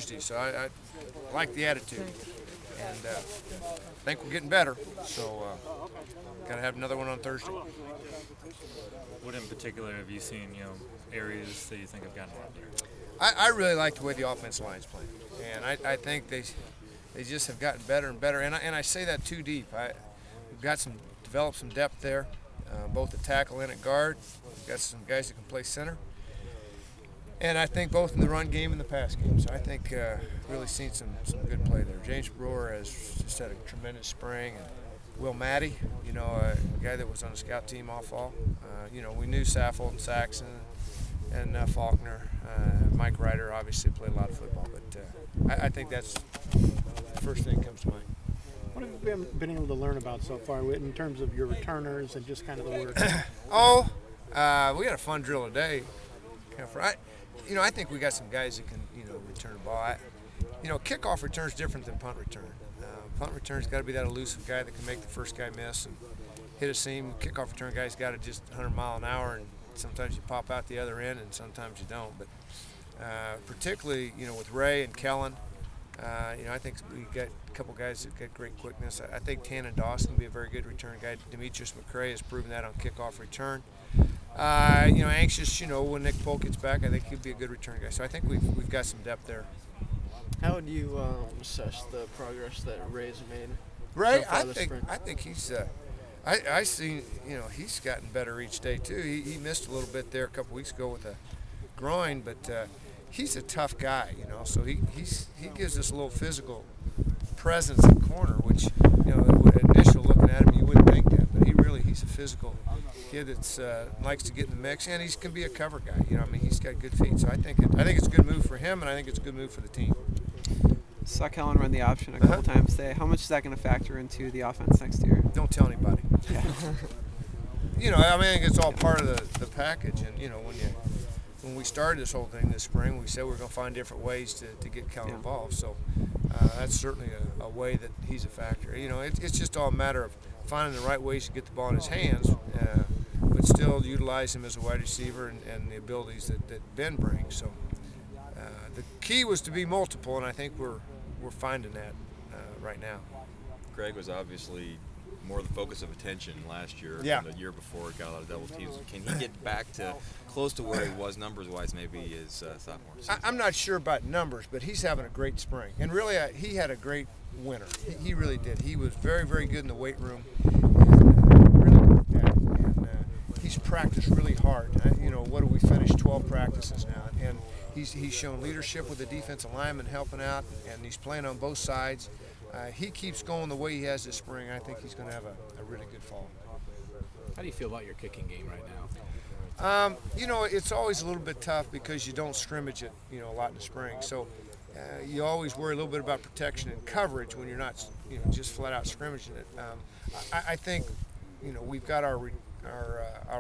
Tuesday, so I like the attitude, and I think we're getting better. So got to have another one on Thursday. What in particular have you seen, areas that you think have gotten a lot better? I really like the way the offensive line's playing, and I think they just have gotten better and better. And I say that too deep. We've got developed some depth there, both at tackle and at guard. We've got some guys that can play center, and I think both in the run game and the pass game. So I think really seen some good play there. James Brewer has just had a tremendous spring, and Will Matty, a guy that was on the scout team all fall. We knew Saffold and Saxon and Faulkner. Mike Ryder obviously played a lot of football, but I think that's the first thing that comes to mind. What have you been able to learn about so far in terms of your returners and just kind of the work? We had a fun drill today. I think we got some guys that can, return the ball. Kickoff return is different than punt return. Punt return's got to be that elusive guy that can make the first guy miss and hit a seam. Kickoff return guy's got to just 100 mile an hour, and sometimes you pop out the other end and sometimes you don't. But particularly, with Ray and Kellen, I think we got a couple guys that got great quickness. I think Tannen Dawson will be a very good return guy. Demetrius McCray has proven that on kickoff return. Anxious, when Nick Polk gets back, I think he'll be a good return guy. So I think we've got some depth there. How would you assess the progress that Ray's made? Ray, so far I think he's I see, he's gotten better each day too. He missed a little bit there a couple weeks ago with a groin, but he's a tough guy, so he gives us a little physical presence in the corner, which, initial looking at him, you wouldn't think that, but he's a physical kid that likes to get in the mix, and he can be a cover guy. He's got good feet, so I think it's a good move for him, and I think it's a good move for the team. Saw Kellen run the option a couple times today. How much is that going to factor into the offense next year? Don't tell anybody. I think it's all part of the package, and when we started this whole thing this spring, we said we were going to find different ways to get Kellen involved. So that's certainly a way that he's a factor. It's just all a matter of finding the right ways to get the ball in his hands, but still utilize him as a wide receiver and the abilities that Ben brings. So the key was to be multiple, and I think we're finding that right now. Greg was obviously more the focus of attention last year Yeah. than the year before. Got a lot of double teams. Can he get back to close to where he was numbers-wise maybe his sophomore season? I'm not sure about numbers, but he's having a great spring. And really, he had a great winter. He really did. He was very, very good in the weight room. And, really good at that. And he's practiced really hard. What do we finish? 12 practices now. And he's shown leadership with the defensive lineman helping out, and he's playing on both sides. He keeps going the way he has this spring. I think he's going to have a really good fall. How do you feel about your kicking game right now? It's always a little bit tough because you don't scrimmage it, a lot in the spring. So you always worry a little bit about protection and coverage when you're not, just flat out scrimmaging it. I think, we've got our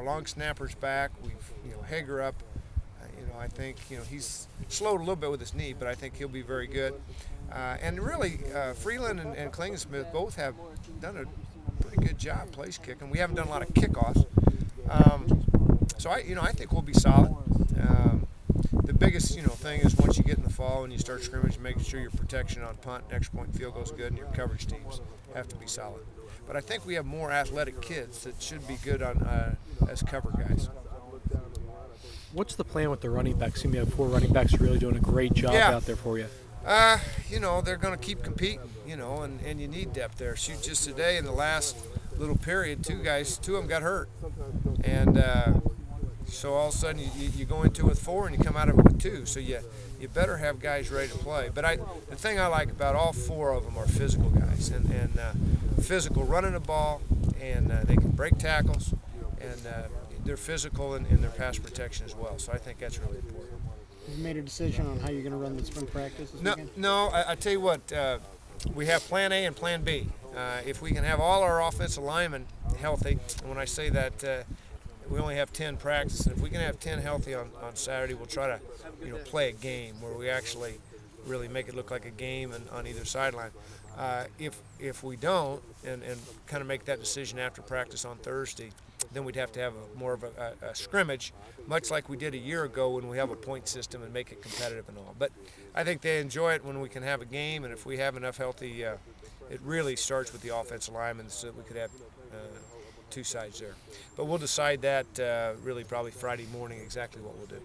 long snappers back. We've, Hager up. I think, he's slowed a little bit with his knee, but I think he'll be very good. And really, Freeland and Klingensmith both have done a pretty good job place kicking. We haven't done a lot of kickoffs. So I think we'll be solid. The biggest, thing is once you get in the fall and you start scrimmaging, making sure your protection on punt, extra point, and field goal is good, and your coverage teams have to be solid. But I think we have more athletic kids that should be good on as cover guys. What's the plan with the running backs? You have 4 running backs really doing a great job out there for you. They're going to keep competing, and you need depth there. Shoot, just today in the last little period, 2 of them got hurt. And so all of a sudden you go into it with 4 and you come out of it with 2. So you better have guys ready to play. But the thing I like about all 4 of them are physical guys, and physical running the ball, and they can break tackles, and they're physical in their pass protection as well. So I think that's really important. Have you made a decision on how you're going to run the spring practice this weekend? No. I tell you what, we have Plan A and Plan B. If we can have all our offensive linemen healthy, and when I say that, we only have 10 practices, and if we can have 10 healthy on Saturday, we'll try to, play a game where we actually really make it look like a game on either sideline. If we don't, and kind of make that decision after practice on Thursday, then we'd have to have more of a scrimmage, much like we did a year ago when we have a point system and make it competitive and all. But I think they enjoy it when we can have a game, and if we have enough healthy, it really starts with the offensive linemen so that we could have two sides there. But we'll decide that really probably Friday morning exactly what we'll do.